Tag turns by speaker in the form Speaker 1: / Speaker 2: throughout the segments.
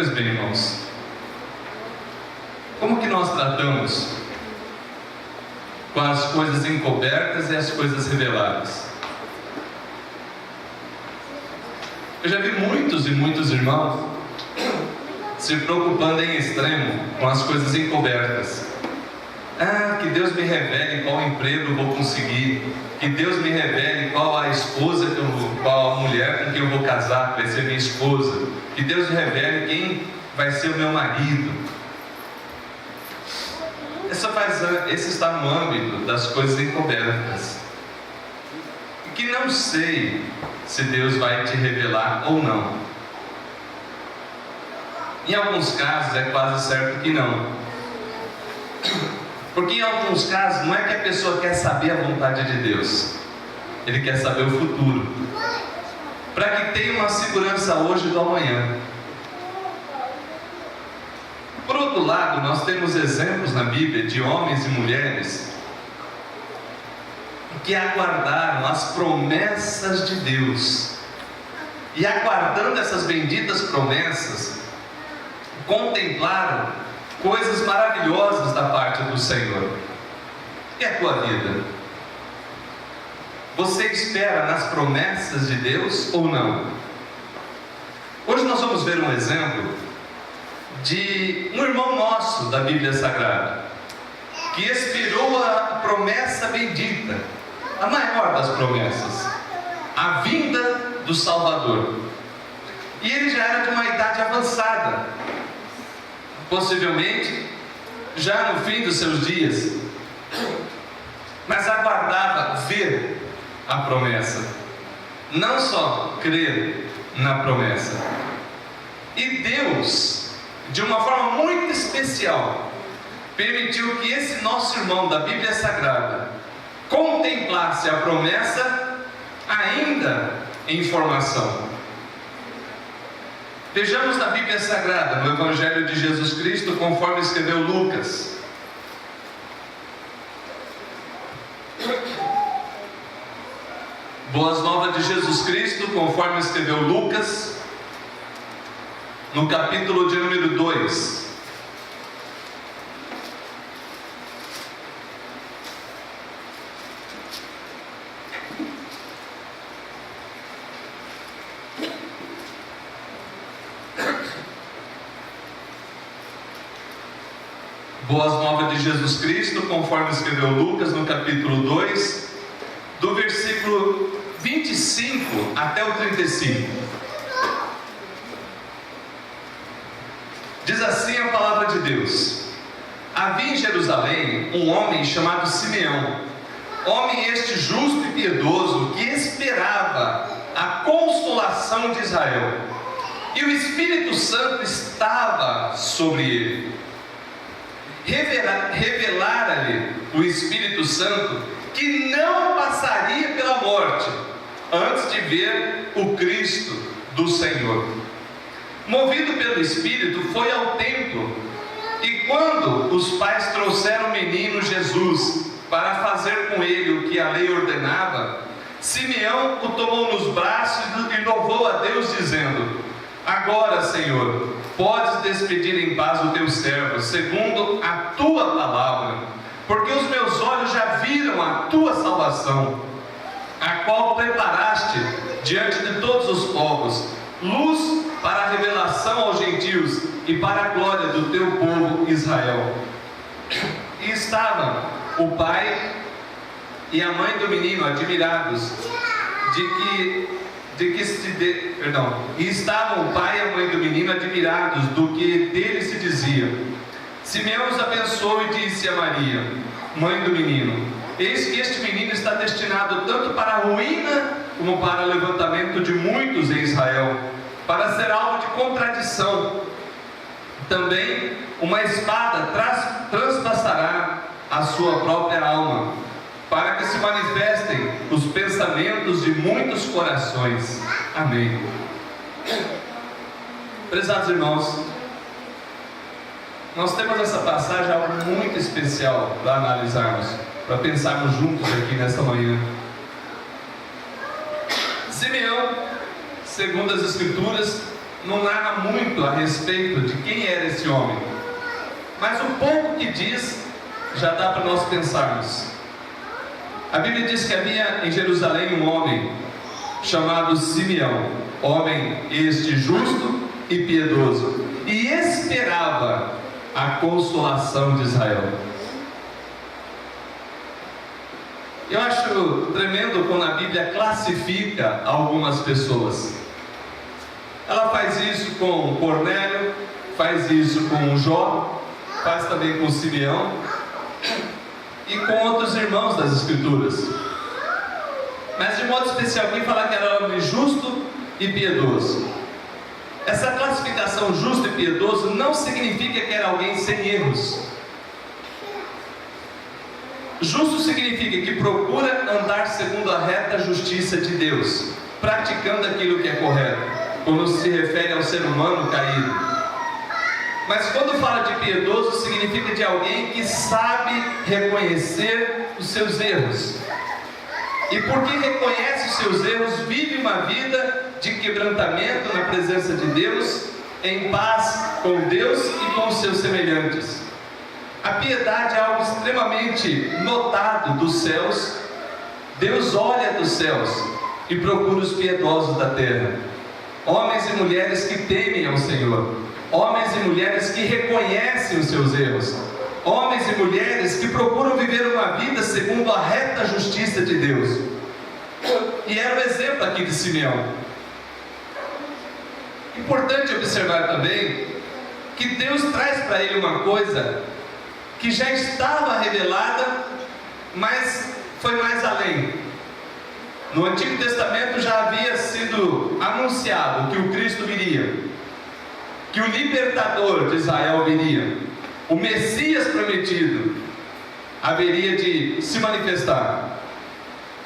Speaker 1: Pois bem, irmãos, como que nós tratamos com as coisas encobertas e as coisas reveladas? Eu já vi muitos e muitos irmãos se preocupando em extremo com as coisas encobertas. Que Deus me revele qual emprego eu vou conseguir, que Deus me revele qual a esposa, qual a mulher com quem eu vou casar, que vai ser minha esposa, que Deus me revele quem vai ser o meu marido. Esse está no âmbito das coisas encobertas, que não sei se Deus vai te revelar ou não. Em alguns casos é quase certo que não, porque em alguns casos não é que a pessoa quer saber a vontade de Deus, ele quer saber o futuro, para que tenha uma segurança hoje do amanhã. Por outro lado, nós temos exemplos na Bíblia de homens e mulheres que aguardaram as promessas de Deus, e aguardando essas benditas promessas, contemplaram coisas maravilhosas da parte do Senhor. E a tua vida? Você espera nas promessas de Deus ou não? Hoje nós vamos ver um exemplo de um irmão nosso da Bíblia Sagrada, que esperou a promessa bendita, a maior das promessas, a vinda do Salvador. E ele já era de uma idade avançada, possivelmente já no fim dos seus dias, mas aguardava ver a promessa, não só crer na promessa. E Deus, de uma forma muito especial, permitiu que esse nosso irmão da Bíblia Sagrada contemplasse a promessa ainda em formação. Vejamos na Bíblia Sagrada, no Evangelho de Jesus Cristo, conforme escreveu Lucas. Boas Novas de Jesus Cristo, conforme escreveu Lucas, no capítulo de número 2. Boas Novas de Jesus Cristo, conforme escreveu Lucas, no capítulo 2, do versículo 25 até o 35. Diz assim a palavra de Deus: havia em Jerusalém um homem chamado Simeão, homem este justo e piedoso, que esperava a consolação de Israel, e o Espírito Santo estava sobre ele. Revelara-lhe o Espírito Santo que não passaria pela morte antes de ver o Cristo do Senhor. Movido pelo Espírito, foi ao templo, e quando os pais trouxeram o menino Jesus para fazer com ele o que a lei ordenava, Simeão o tomou nos braços e louvou a Deus, dizendo: agora, Senhor, podes despedir em paz o teu servo, segundo a tua palavra, porque os meus olhos já viram a tua salvação, a qual preparaste diante de todos os povos, luz para a revelação aos gentios e para a glória do teu povo Israel. E estavam o pai e a mãe do menino admirados e estavam o pai e a mãe do menino admirados do que dele se dizia. Simeão os abençoou e disse a Maria, mãe do menino: eis que este menino está destinado tanto para a ruína como para o levantamento de muitos em Israel, para ser alvo de contradição. Também uma espada transpassará a sua própria alma, para que se manifestem os pensamentos de muitos corações. Amém. Prezados irmãos, nós temos essa passagem algo muito especial para analisarmos, para pensarmos juntos aqui nesta manhã. Simeão, segundo as Escrituras, não narra muito a respeito de quem era esse homem, mas o pouco que diz já dá para nós pensarmos. A Bíblia diz que havia em Jerusalém um homem chamado Simeão, homem este justo e piedoso, e esperava a consolação de Israel. Eu acho tremendo quando a Bíblia classifica algumas pessoas. Ela faz isso com Cornélio, faz isso com Jó, faz também com Simeão e com outros irmãos das Escrituras. Mas de modo especial aqui fala que era homem justo e piedoso. Essa classificação justo e piedoso não significa que era alguém sem erros. Justo significa que procura andar segundo a reta justiça de Deus, praticando aquilo que é correto, quando se refere ao ser humano caído. Mas quando fala de piedoso, significa de alguém que sabe reconhecer os seus erros. E porque reconhece os seus erros, vive uma vida de quebrantamento na presença de Deus, em paz com Deus e com os seus semelhantes. A piedade é algo extremamente notado dos céus. Deus olha dos céus e procura os piedosos da terra. Homens e mulheres que temem ao Senhor. Homens e mulheres que reconhecem os seus erros. Homens e mulheres que procuram viver uma vida segundo a reta justiça de Deus. E era o exemplo aqui de Simeão. Importante observar também que Deus traz para ele uma coisa que já estava revelada, mas foi mais além. No Antigo Testamento já havia sido anunciado que o Cristo viria, que o libertador de Israel viria, o Messias prometido haveria de se manifestar.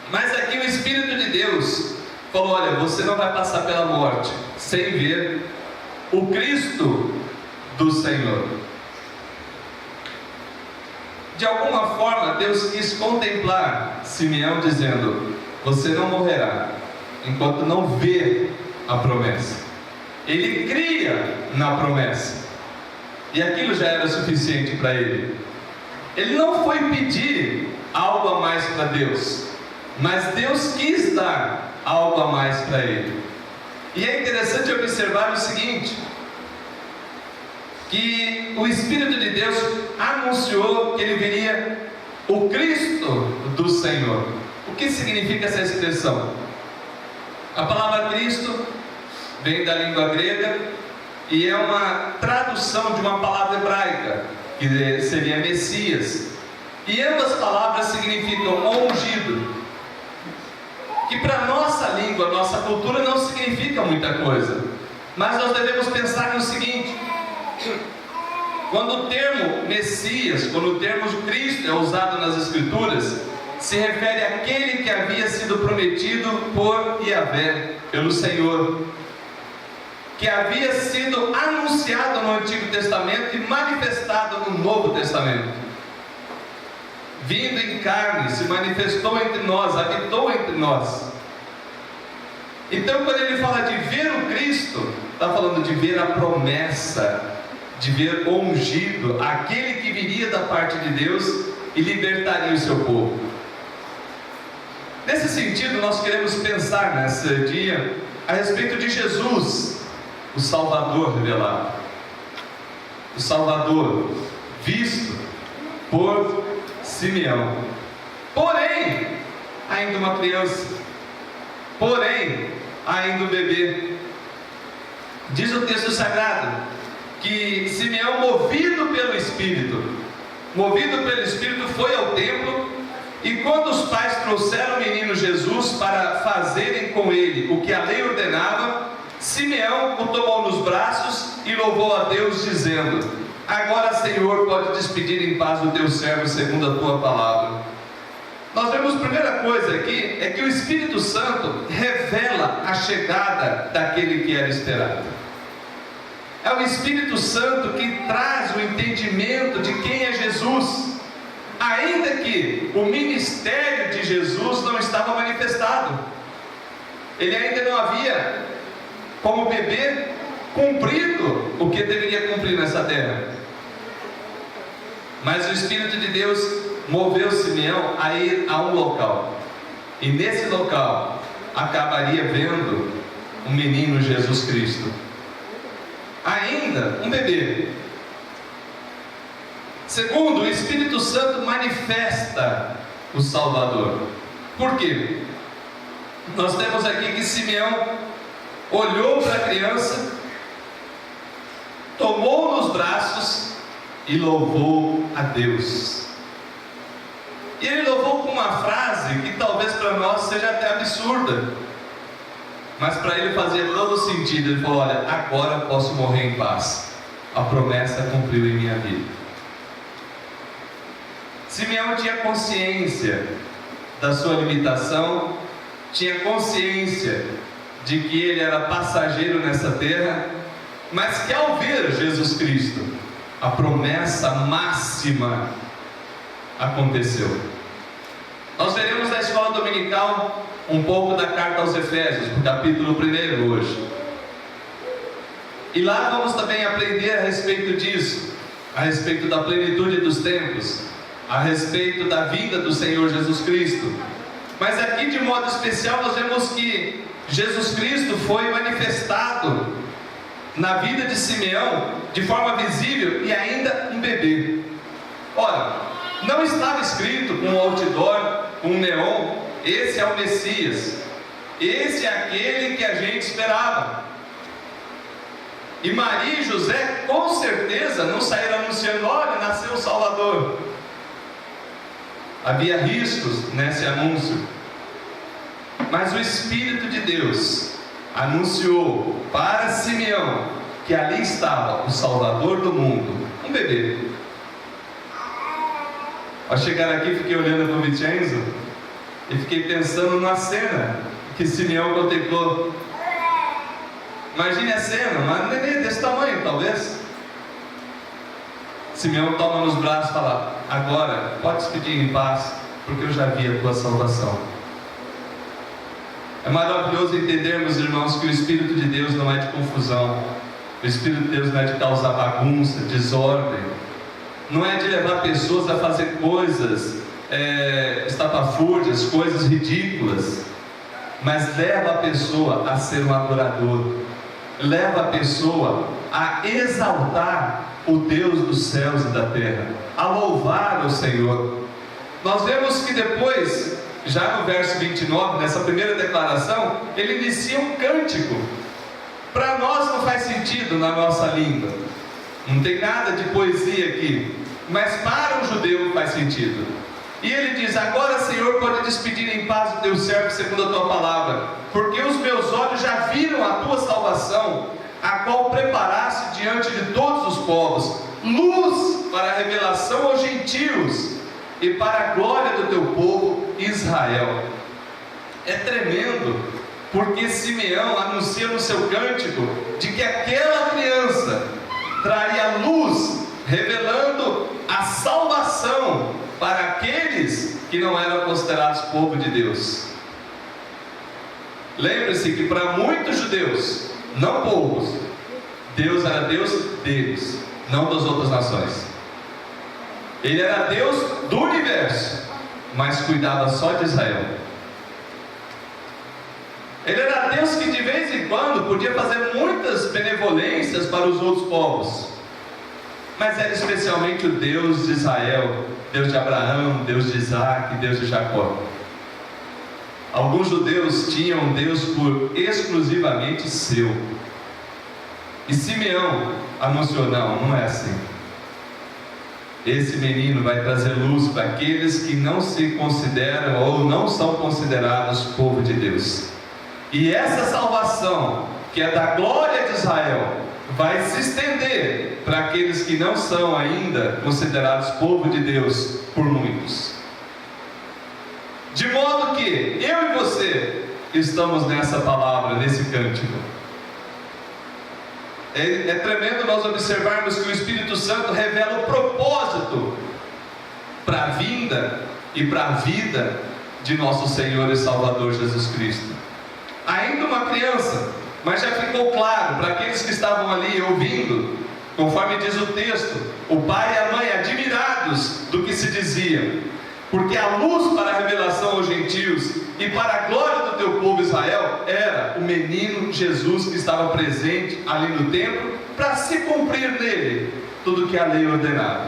Speaker 1: Mas aqui o Espírito de Deus falou: olha, você não vai passar pela morte sem ver o Cristo do Senhor. De alguma forma Deus quis contemplar Simeão, dizendo: você não morrerá enquanto não ver a promessa. Ele cria na promessa, e aquilo já era suficiente para ele. Ele não foi pedir algo a mais para Deus, mas Deus quis dar algo a mais para ele. E é interessante observar o seguinte, que o Espírito de Deus anunciou que ele viria o Cristo do Senhor. O que significa essa expressão? A palavra Cristo vem da língua grega e é uma tradução de uma palavra hebraica, que seria Messias. E ambas palavras significam ungido, que para a nossa língua, nossa cultura não significa muita coisa. Mas nós devemos pensar no seguinte: quando o termo Messias, quando o termo Cristo é usado nas Escrituras, se refere àquele que havia sido prometido por Yahvé, pelo Senhor, que havia sido anunciado no Antigo Testamento e manifestado no Novo Testamento. Vindo em carne, se manifestou entre nós, habitou entre nós. Então, quando ele fala de ver o Cristo, está falando de ver a promessa, de ver o ungido, aquele que viria da parte de Deus e libertaria o seu povo. Nesse sentido, nós queremos pensar nesse dia a respeito de Jesus, o Salvador revelado, o Salvador visto por Simeão. Porém, ainda uma criança, porém, ainda um bebê. Diz o texto sagrado que Simeão, movido pelo Espírito, foi ao templo, e quando os pais trouxeram o menino Jesus para fazerem com ele o que a lei ordenava, Simeão o tomou nos braços e louvou a Deus, dizendo: agora, Senhor, pode despedir em paz o teu servo segundo a tua palavra. Nós vemos, a primeira coisa aqui, é que o Espírito Santo revela a chegada daquele que era esperado. É o Espírito Santo que traz o entendimento de quem é Jesus, ainda que o ministério de Jesus não estava manifestado. Ele ainda não havia, como bebê, cumprido o que deveria cumprir nessa terra. Mas o Espírito de Deus moveu Simeão a ir a um local, e nesse local acabaria vendo um menino, Jesus Cristo, ainda um bebê. Segundo, o Espírito Santo manifesta o Salvador. Por quê? Nós temos aqui que Simeão olhou para a criança, tomou nos braços e louvou a Deus. E ele louvou com uma frase que talvez para nós seja até absurda, mas para ele fazia todo sentido. Ele falou: olha, agora posso morrer em paz, a promessa cumpriu em minha vida. Simeão tinha consciência da sua limitação, tinha consciência de que ele era passageiro nessa terra, mas que ao ver Jesus Cristo, a promessa máxima aconteceu. Nós veremos na escola dominical um pouco da carta aos Efésios, no capítulo 1 hoje. E lá vamos também aprender a respeito disso, a respeito da plenitude dos tempos, a respeito da vinda do Senhor Jesus Cristo. Mas aqui de modo especial nós vemos que Jesus Cristo foi manifestado na vida de Simeão de forma visível e ainda um bebê. Ora, não estava escrito com um outdoor, com um neon: esse é o Messias, esse é aquele que a gente esperava. E Maria e José com certeza não saíram anunciando: olha, nasceu o Salvador. Havia riscos nesse anúncio, mas o Espírito de Deus anunciou para Simeão que ali estava o Salvador do mundo, um bebê. Ao chegar aqui, fiquei olhando para o Vincenzo e fiquei pensando numa cena que Simeão contemplou. Imagine a cena, uma neném desse tamanho talvez. Simeão toma nos braços e fala: agora pode se pedir em paz, porque eu já vi a tua salvação. É maravilhoso entendermos, irmãos, que o Espírito de Deus não é de confusão, o Espírito de Deus não é de causar bagunça, desordem, não é de levar pessoas a fazer coisas estapafúrdias, coisas ridículas, mas leva a pessoa a ser um adorador, leva a pessoa a exaltar o Deus dos céus e da terra, a louvar o Senhor. Nós vemos que depois, já no verso 29, nessa primeira declaração, ele inicia um cântico. Para nós não faz sentido na nossa língua, não tem nada de poesia aqui, mas para um judeu faz sentido. E ele diz: agora, Senhor, pode despedir em paz o teu servo segundo a tua palavra, porque os meus olhos já viram a tua salvação, a qual preparaste diante de todos os povos, luz para a revelação aos gentios e para a glória do teu povo Israel. É tremendo, porque Simeão anuncia no seu cântico de que aquela criança traria luz, revelando a salvação para aqueles que não eram considerados povo de Deus. Lembre-se que para muitos judeus, não poucos, Deus era Deus deles, não das outras nações. Ele era Deus do universo, mas cuidava só de Israel. Ele era Deus que de vez em quando podia fazer muitas benevolências para os outros povos, mas era especialmente o Deus de Israel, Deus de Abraão, Deus de Isaac, Deus de Jacó. Alguns judeus tinham um Deus por exclusivamente seu. E Simeão anunciou: não é assim. Esse menino vai trazer luz para aqueles que não se consideram ou não são considerados povo de Deus. E essa salvação, que é da glória de Israel, vai se estender para aqueles que não são ainda considerados povo de Deus por muitos. De modo que eu e você estamos nessa palavra, nesse cântico. É tremendo nós observarmos que o Espírito Santo revela o propósito para a vinda e para a vida de nosso Senhor e Salvador Jesus Cristo. Ainda uma criança, mas já ficou claro para aqueles que estavam ali ouvindo, conforme diz o texto, o pai e a mãe admirados do que se dizia, porque a luz para a revelação aos gentios e para a glória do teu povo Israel era o menino Jesus que estava presente ali no templo, para se cumprir nele tudo que a lei ordenava.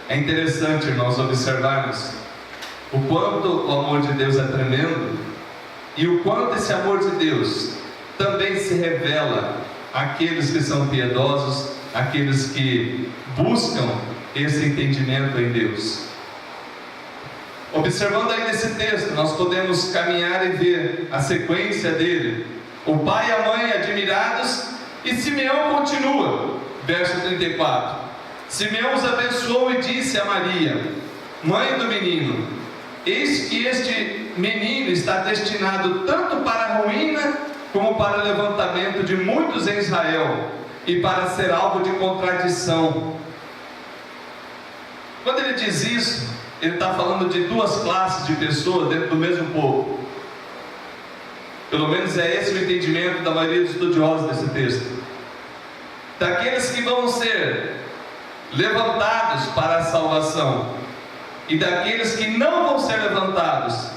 Speaker 1: É interessante, irmãos, observarmos o quanto o amor de Deus é tremendo e o quanto esse amor de Deus também se revela àqueles que são piedosos, àqueles que buscam esse entendimento em Deus. Observando aí nesse texto, nós podemos caminhar e ver a sequência dele. O pai e a mãe admirados, e Simeão continua, verso 34. Simeão os abençoou e disse a Maria, mãe do menino: eis que este menino está destinado tanto para a ruína como para o levantamento de muitos em Israel, e para ser alvo de contradição. Quando ele diz isso, ele está falando de duas classes de pessoas dentro do mesmo povo. Pelo menos é esse o entendimento da maioria dos estudiosos desse texto. Daqueles que vão ser levantados para a salvação, e daqueles que não vão ser levantados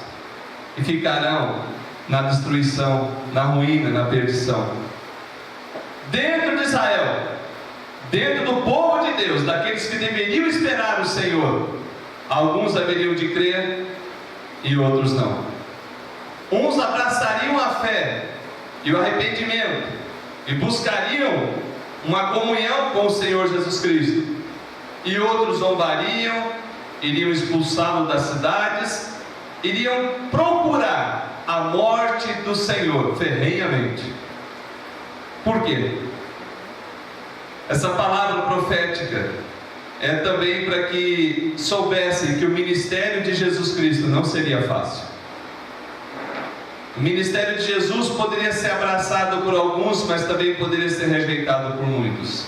Speaker 1: e ficarão na destruição, na ruína, na perdição. Dentro de Israel, dentro do povo de Deus, daqueles que deveriam esperar o Senhor, alguns haveriam de crer e outros não. Uns abraçariam a fé e o arrependimento e buscariam uma comunhão com o Senhor Jesus Cristo, e outros zombariam, iriam expulsá-lo das cidades, iriam procurar a morte do Senhor ferrenhamente. Por quê? Essa palavra profética é também para que soubessem que o ministério de Jesus Cristo não seria fácil. O ministério de Jesus poderia ser abraçado por alguns, mas também poderia ser rejeitado por muitos.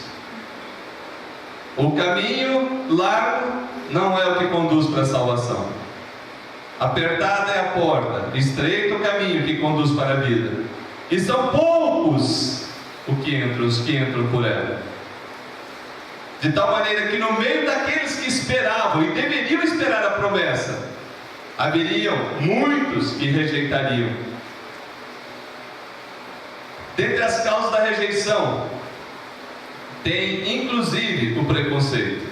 Speaker 1: O caminho largo não é o que conduz para a salvação. Apertada é a porta, estreito o caminho que conduz para a vida, e são poucos os que entram por ela. De tal maneira que no meio daqueles que esperavam e deveriam esperar a promessa, haveriam muitos que rejeitariam. Dentre as causas da rejeição, tem inclusive o preconceito.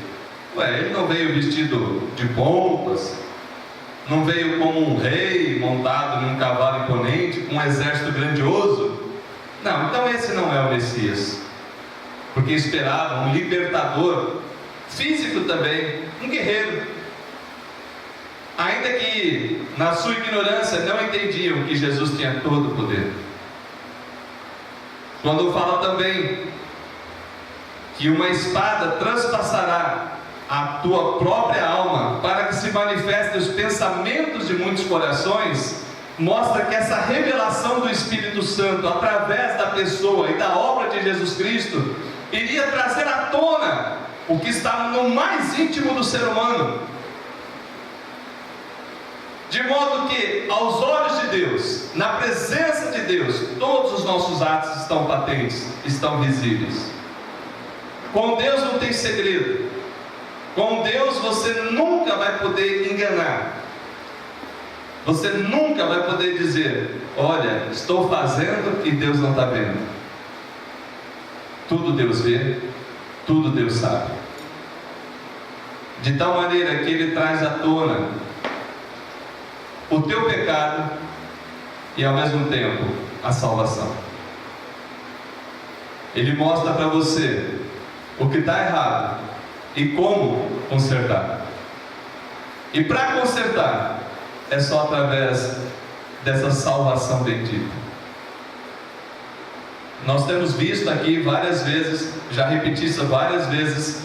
Speaker 1: Ele não veio vestido de pompas, não veio como um rei montado num cavalo imponente, com um exército grandioso. Não, então esse não é o Messias. Porque esperavam um libertador, físico também, um guerreiro. Ainda que na sua ignorância não entendiam que Jesus tinha todo o poder. Quando fala também que uma espada transpassará a tua própria alma, para que se manifestem os pensamentos de muitos corações, mostra que essa revelação do Espírito Santo, através da pessoa e da obra de Jesus Cristo, iria trazer à tona o que está no mais íntimo do ser humano, de modo que, aos olhos de Deus, na presença de Deus, todos os nossos atos estão patentes, estão visíveis. Com Deus não tem segredo. Com Deus você nunca vai poder enganar. Você nunca vai poder dizer: olha, estou fazendo e Deus não está vendo. Tudo Deus vê, tudo Deus sabe. De tal maneira que Ele traz à tona o teu pecado e ao mesmo tempo a salvação. Ele mostra para você o que está errado e como consertar. E para consertar é só através dessa salvação bendita. Nós temos visto aqui várias vezes, já repeti isso várias vezes,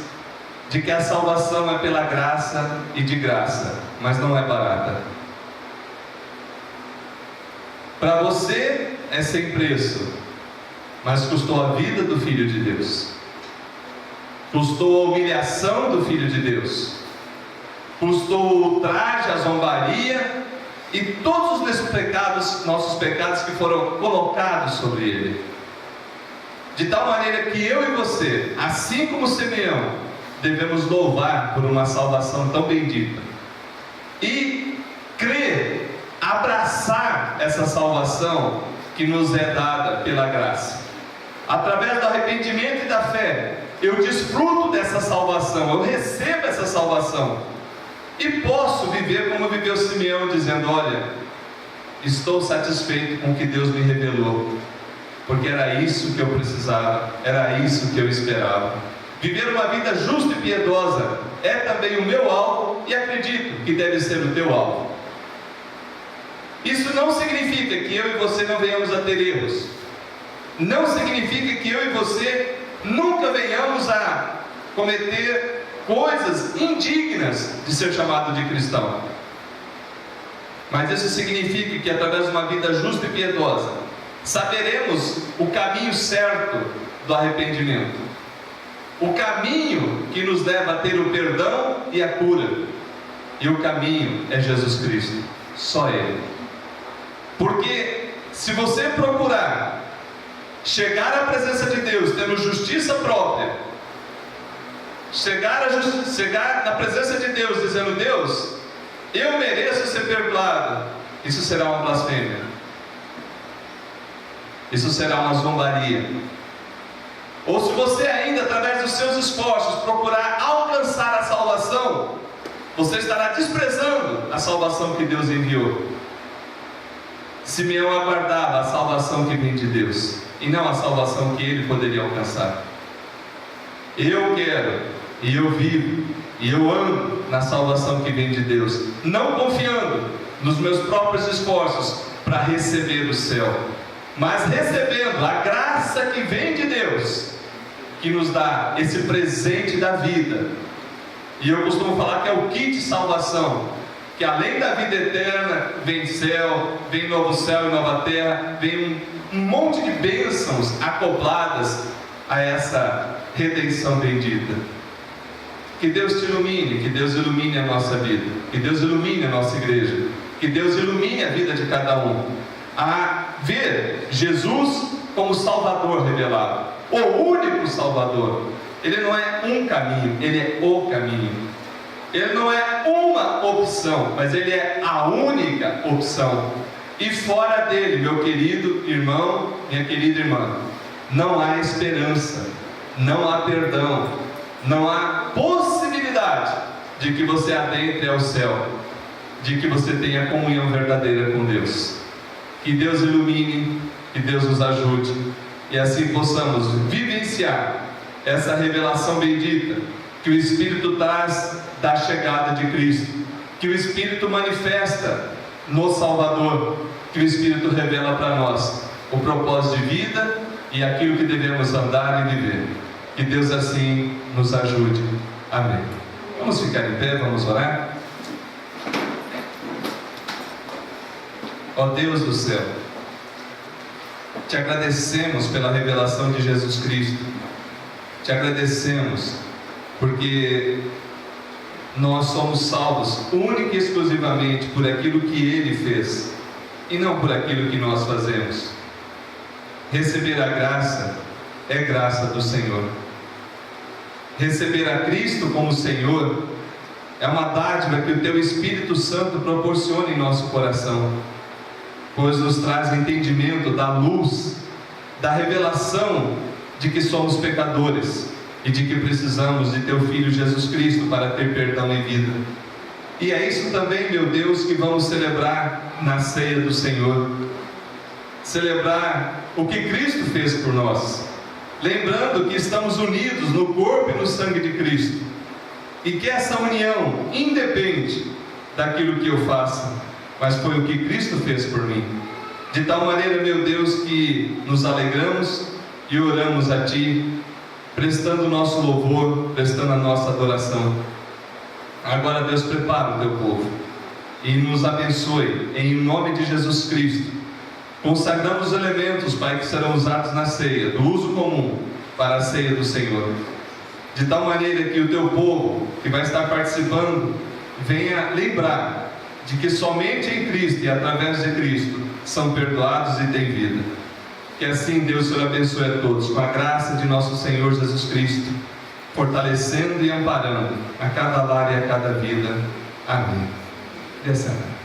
Speaker 1: de que a salvação é pela graça e de graça, mas não é barata. Para você é sem preço, mas custou a vida do Filho de Deus, custou a humilhação do Filho de Deus, custou o ultraje, a zombaria, e todos os nossos pecados que foram colocados sobre Ele. De tal maneira que eu e você, assim como Simeão, devemos louvar por uma salvação tão bendita e crer, abraçar essa salvação que nos é dada pela graça. Através do arrependimento e da fé, eu desfruto dessa salvação, eu recebo essa salvação e posso viver como viveu Simeão, dizendo: olha, estou satisfeito com o que Deus me revelou, porque era isso que eu precisava, era isso que eu esperava. Viver uma vida justa e piedosa é também o meu alvo, e acredito que deve ser o teu alvo. Isso não significa que eu e você não venhamos a ter erros, não significa que eu e você nunca venhamos a cometer coisas indignas de ser chamado de cristão, mas isso significa que através de uma vida justa e piedosa saberemos o caminho certo do arrependimento, o caminho que nos leva a ter o perdão e a cura, e o caminho é Jesus Cristo, só Ele. Porque se você procurar chegar à presença de Deus tendo justiça própria, chegar na presença de Deus dizendo: Deus, eu mereço ser perdoado, isso será uma blasfêmia, isso será uma zombaria. Ou se você ainda, através dos seus esforços, procurar alcançar a salvação, você estará desprezando a salvação que Deus enviou. Simeão aguardava a salvação que vem de Deus, e não a salvação que ele poderia alcançar. Eu quero, e eu vivo, e eu ando na salvação que vem de Deus, não confiando nos meus próprios esforços para receber o céu, mas recebendo a graça que vem de Deus, que nos dá esse presente da vida. E eu costumo falar que é o kit salvação, que além da vida eterna, vem céu, vem novo céu e nova terra, vem um monte de bênçãos acopladas a essa redenção bendita. Que Deus te ilumine, que Deus ilumine a nossa vida, que Deus ilumine a nossa igreja, que Deus ilumine a vida de cada um, a ver Jesus como Salvador revelado, o único Salvador. Ele não é um caminho, Ele é o caminho. Ele não é uma opção, mas Ele é a única opção. E fora dele, meu querido irmão, minha querida irmã, não há esperança, não há perdão, não há possibilidade de que você adentre ao céu, de que você tenha comunhão verdadeira com Deus. Que Deus ilumine, que Deus nos ajude, e assim possamos vivenciar essa revelação bendita que o Espírito traz da chegada de Cristo, que o Espírito manifesta no Salvador, que o Espírito revela para nós o propósito de vida e aquilo que devemos andar e viver. Que Deus assim nos ajude. Amém. Vamos ficar em pé, vamos orar. Ó Deus do céu, te agradecemos pela revelação de Jesus Cristo, te agradecemos porque nós somos salvos única e exclusivamente por aquilo que Ele fez e não por aquilo que nós fazemos. Receber a graça é graça do Senhor. Receber a Cristo como Senhor é uma dádiva que o Teu Espírito Santo proporciona em nosso coração, pois nos traz entendimento da luz, da revelação de que somos pecadores e de que precisamos de Teu Filho Jesus Cristo para ter perdão e vida. E é isso também, meu Deus, que vamos celebrar na ceia do Senhor. Celebrar o que Cristo fez por nós, lembrando que estamos unidos no corpo e no sangue de Cristo, e que essa união independe daquilo que eu faça, mas foi o que Cristo fez por mim. De tal maneira, meu Deus, que nos alegramos e oramos a Ti, prestando o nosso louvor, prestando a nossa adoração. Agora, Deus, prepara o Teu povo e nos abençoe, em nome de Jesus Cristo. Consagramos os elementos, Pai, que serão usados na ceia, do uso comum para a ceia do Senhor, de tal maneira que o Teu povo que vai estar participando venha lembrar de que somente em Cristo e através de Cristo são perdoados e têm vida. Que assim Deus os abençoe a todos, com a graça de nosso Senhor Jesus Cristo, fortalecendo e amparando a cada lar e a cada vida. Amém. Desça.